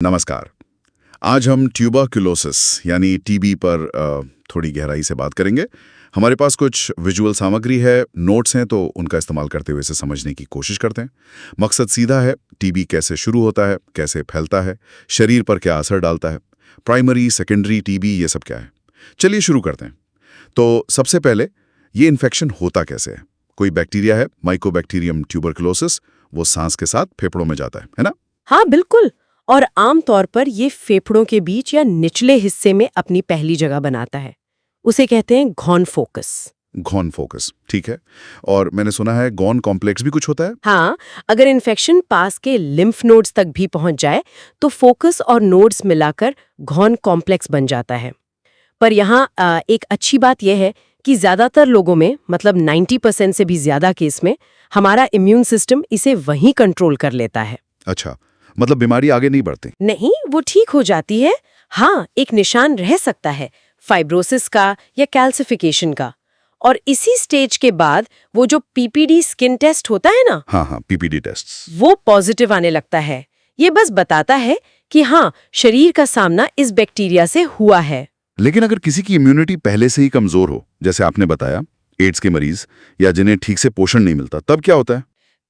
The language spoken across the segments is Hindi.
नमस्कार। आज हम ट्यूबरक्लोसिस यानी टीबी पर थोड़ी गहराई से बात करेंगे। हमारे पास कुछ विजुअल सामग्री है, नोट्स हैं, तो उनका इस्तेमाल करते हुए इसे समझने की कोशिश करते हैं। मकसद सीधा है, टीबी कैसे शुरू होता है, कैसे फैलता है, शरीर पर क्या असर डालता है, प्राइमरी सेकेंडरी टीबी ये सब क्या है। चलिए शुरू करते हैं। तो सबसे पहले ये इन्फेक्शन होता कैसे है? कोई बैक्टीरिया है, माइकोबैक्टीरियम ट्यूबरक्लोसिस, वो सांस के साथ फेफड़ों में जाता है ना? हाँ बिल्कुल। और आमतौर पर ये फेफड़ों के बीच या निचले हिस्से में अपनी पहली जगह बनाता है। उसे कहते हैं गॉन फोकस। गॉन फोकस, ठीक है। और मैंने सुना है गॉन कॉम्प्लेक्स भी कुछ होता है। हाँ, अगर इन्फेक्शन पास के लिम्फ नोड्स तक भी पहुंच जाए तो फोकस और नोड्स मिलाकर गॉन कॉम्प्लेक्स बन जाता है। पर यहाँ एक अच्छी बात यह है कि ज्यादातर लोगों में, मतलब 90% से भी ज्यादा केस में, हमारा इम्यून सिस्टम इसे वहीं कंट्रोल कर लेता है। अच्छा, मतलब बीमारी आगे नहीं बढ़ती? नहीं, वो ठीक हो जाती है। हाँ, एक निशान रह सकता है फाइब्रोसिस का या कैल्सिफिकेशन का। और इसी स्टेज के बाद वो जो पीपीडी स्किन टेस्ट होता है ना, हाँ, पीपीडी टेस्ट, वो पॉजिटिव आने लगता है। ये बस बताता है कि हाँ, शरीर का सामना इस बैक्टीरिया से हुआ है। लेकिन अगर किसी की इम्यूनिटी पहले से ही कमजोर हो, जैसे आपने बताया एड्स के मरीज या जिन्हें ठीक से पोषण नहीं मिलता, तब क्या होता है?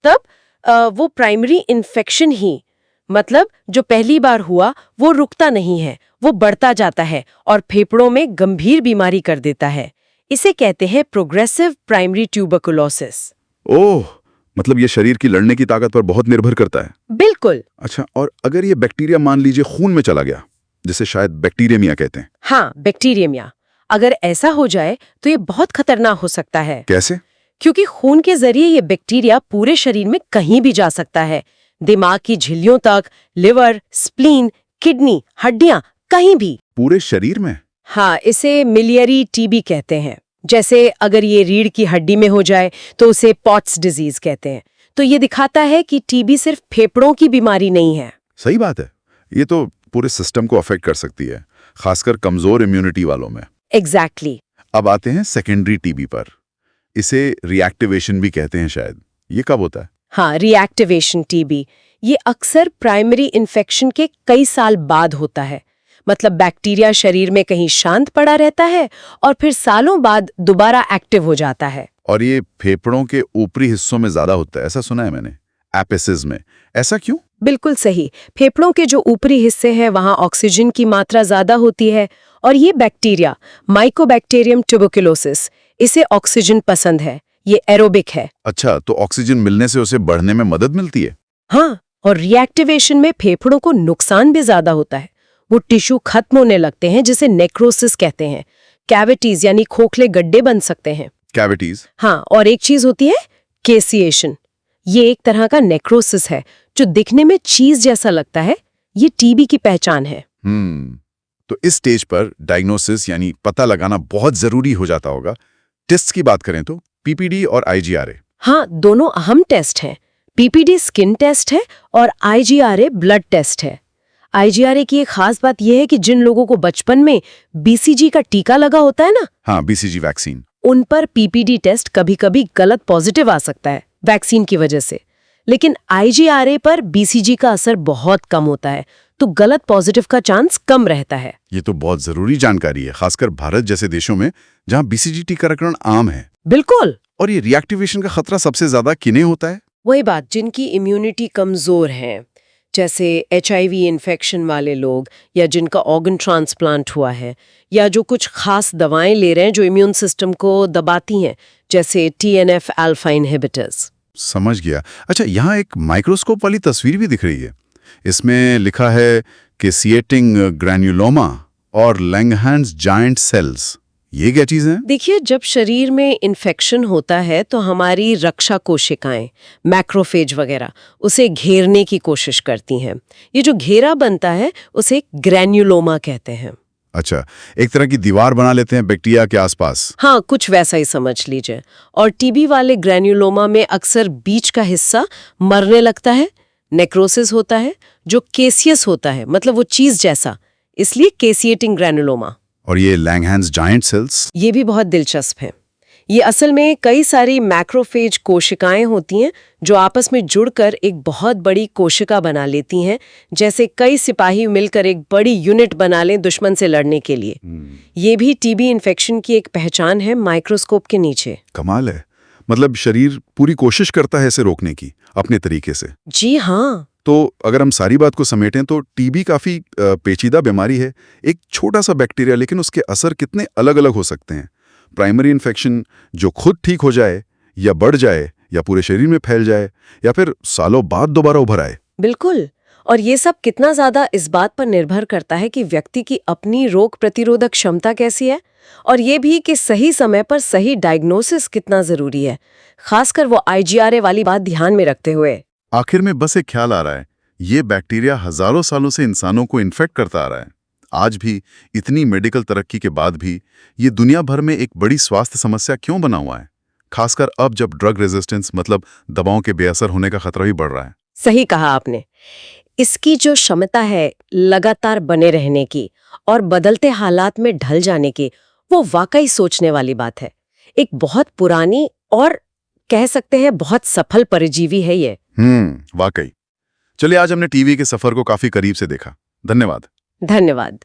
तब वो प्राइमरी इन्फेक्शन ही, मतलब जो पहली बार हुआ, वो रुकता नहीं है, वो बढ़ता जाता है और फेफड़ों में गंभीर बीमारी कर देता है। इसे कहते हैं प्रोग्रेसिव प्राइमरी ट्यूबरकुलोसिस। ओह, मतलब ये शरीर की लड़ने की ताकत पर बहुत निर्भर करता है। बिल्कुल। अच्छा, और अगर ये बैक्टीरिया मान लीजिए खून में चला गया, जिसे शायद बैक्टीरियमिया कहते हैं। हाँ, बैक्टीरियमिया। अगर ऐसा हो जाए तो ये बहुत खतरनाक हो सकता है। कैसे? क्योंकि खून के जरिए ये बैक्टीरिया पूरे शरीर में कहीं भी जा सकता है, दिमाग की झिल्लियों तक, लिवर, स्प्लीन, किडनी, हड्डियां, कहीं भी। पूरे शरीर में? हाँ, इसे मिलियरी टीबी कहते हैं। जैसे अगर ये रीढ़ की हड्डी में हो जाए तो उसे पॉट्स डिजीज कहते हैं। तो ये दिखाता है कि टीबी सिर्फ फेफड़ों की बीमारी नहीं है। सही बात है, ये तो पूरे सिस्टम को अफेक्ट कर सकती है, खासकर कमजोर इम्यूनिटी वालों में। एग्जैक्टली। अब आते हैं सेकेंडरी टीबी पर। इसे रिएक्टिवेशन भी कहते हैं शायद। ये कब होता है? हाँ, रिएक्टिवेशन टीबी ये अक्सर प्राइमरी इन्फेक्शन के कई साल बाद होता है। मतलब बैक्टीरिया शरीर में कहीं शांत पड़ा रहता है और फिर सालों बाद दोबारा एक्टिव हो जाता है। और ये फेफड़ों के ऊपरी हिस्सों में ज्यादा होता है, ऐसा सुना है मैंने, एपिसिस में। ऐसा क्यों? बिल्कुल सही। फेफड़ों के जो ऊपरी हिस्से हैं वहां ऑक्सीजन की मात्रा ज्यादा होती है और ये बैक्टीरिया माइकोबैक्टीरियम ट्यूबरकुलोसिस, इसे ऑक्सीजन पसंद है, ये एरोबिक है। अच्छा, तो ऑक्सीजन मिलने से उसे बढ़ने में मदद मिलती है? हाँ, और रिएक्टिवेशन में फेफड़ों को नुकसान भी ज्यादा होता है। वो टिश्यू खत्म होने लगते हैं, जिसे नेक्रोसिस कहते हैं। कैविटीज यानी खोखले गड्ढे बन सकते हैं। कैविटीज? हाँ, और एक चीज होती है केसिएशन। ये एक तरह का नेक्रोसिस है जो दिखने में चीज जैसा लगता है। ये टीबी की पहचान है। तो इस स्टेज पर डायग्नोसिस यानी पता लगाना बहुत जरूरी हो जाता होगा। टेस्ट की बात करें तो पीपीडी और आईजीआरए। हाँ, दोनों अहम टेस्ट हैं। पीपीडी स्किन टेस्ट है और आईजीआरए ब्लड टेस्ट है। आईजीआरए की एक खास बात यह है कि जिन लोगों को बचपन में बीसीजी का टीका लगा होता है ना, हाँ, बीसीजी वैक्सीन, उन पर पीपीडी टेस्ट कभी-कभी गलत पॉजिटिव आ सकता है वैक्सीन की वजह से। लेकिन आईजीआरए पर बीसीजी का असर बहुत कम होता है, तो गलत पॉजिटिव का चांस कम रहता है। ये तो बहुत जरूरी जानकारी है, खासकर भारत जैसे देशों में जहां बीसीजी टीकाकरण आम है। बिल्कुल। और ये रिएक्टिवेशन का खतरा सबसे ज्यादा किन्हें होता है? वही बात, जिनकी इम्यूनिटी कमजोर है, जैसे एचआईवी इन्फेक्शन वाले लोग, या जिनका ऑर्गन ट्रांसप्लांट हुआ है, या जो कुछ खास दवाएं ले रहे हैं जो इम्यून सिस्टम को दबाती हैं, जैसे टीएनएफ अल्फा इनहिबिटर्स। समझ गया। अच्छा, यहाँ एक माइक्रोस्कोप वाली तस्वीर भी दिख रही है। इसमें लिखा है कि सिएटिंग ग्रैन्युलोमा और लैंगहैंस जायंट सेल्स। ये क्या चीज़ है? देखिए, जब शरीर में इन्फेक्शन होता है तो हमारी रक्षा कोशिकाएं, मैक्रोफेज वगैरह, उसे घेरने की कोशिश करती हैं। ये जो घेरा बनता है उसे ग्रैन्युलोमा कहते हैं। अच्छा, एक तरह की दीवार बना लेते हैं बैक्टीरिया के आसपास। हाँ, कुछ वैसा ही समझ लीजिए। और टीबी वाले ग्रैन्युलोमा में अक्सर बीच का हिस्सा मरने लगता है, नेक्रोसिस होता है, जो केसियस होता है, मतलब वो चीज जैसा, इसलिए केसिएटिंग ग्रैन्युलोमा। और ये लैंगहैंस जायंट सेल्स? ये भी बहुत दिलचस्प है। ये असल में कई सारी मैक्रोफेज कोशिकाएं होती हैं जो आपस में जुड़कर एक बहुत बड़ी कोशिका बना लेती हैं, जैसे कई सिपाही मिलकर एक बड़ी यूनिट बना लें दुश्मन से लड़ने के लिए। ये भी टीबी इन्फेक्शन की एक पहचान है माइक्रोस्कोप के नीचे। कमाल है। मतलब शरीर पूरी कोशिश करता है इसे रोकने की अपने तरीके से। जी हाँ। तो अगर हम सारी बात को समेटें तो टीबी काफी पेचीदा बीमारी है। एक छोटा सा बैक्टीरिया, लेकिन उसके असर कितने अलग अलग हो सकते हैं। प्राइमरी इन्फेक्शन जो खुद ठीक हो जाए या बढ़ जाए या पूरे शरीर में फैल जाए या फिर सालों बाद दोबारा उभर आए। बिल्कुल। और ये सब कितना ज्यादा इस बात पर निर्भर करता है कि व्यक्ति की अपनी रोग प्रतिरोधक क्षमता कैसी है, और ये भी कि सही समय पर सही डायग्नोसिस कितना जरूरी है, खासकर वो IgRA वाली बात ध्यान में रखते हुए। आखिर में बस एक ख्याल आ रहा है, ये बैक्टीरिया हजारों सालों से इंसानों को इन्फेक्ट करता आ रहा है। आज भी इतनी मेडिकल तरक्की के बाद भी ये दुनिया भर में एक बड़ी स्वास्थ्य समस्या क्यों बना हुआ है, खासकर अब जब ड्रग रेजिस्टेंस मतलब दवाओं के बेअसर होने का खतरा भी बढ़ रहा है। सही कहा आपने। इसकी जो क्षमता है लगातार बने रहने की और बदलते हालात में ढल जाने की, वो वाकई सोचने वाली बात है। एक बहुत पुरानी और कह सकते हैं बहुत सफल परजीवी है ये। वाकई। चलिए, आज हमने टीबी के सफर को काफी करीब से देखा। धन्यवाद। धन्यवाद।